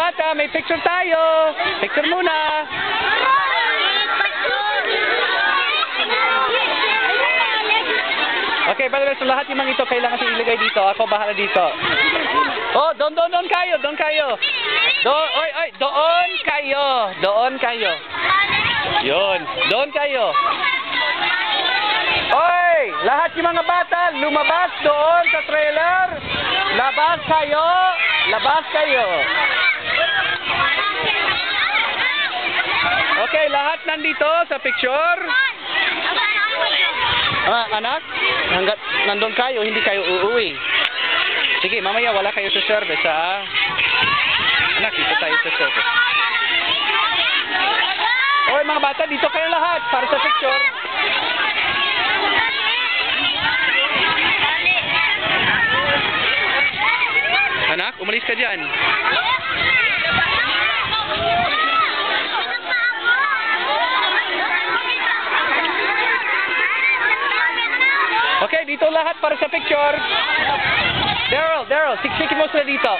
bata, may picture tayo. Picture muna. Okay, by the way, so lahat yung mga ito kailangan siya ilagay dito. Ako bahala dito. Oh, doon kayo, doon kayo. Doon kayo. Doon kayo. Yun, doon kayo. Oy, lahat yung mga bata, lumabas doon sa trailer. Labas kayo. Labas kayo. Okay, lahat nandito sa picture. Anak, hanggat nandun kayo, hindi kayo uuwi. Sige, mamaya wala kayo sa service, ha? Anak, dito tayo sa service. Oy, mga bata, dito kayo lahat para sa picture. Anak, umalis ka dyan. Okay, dito lahat para sa picture. Daryl, siksikin mo sila dito.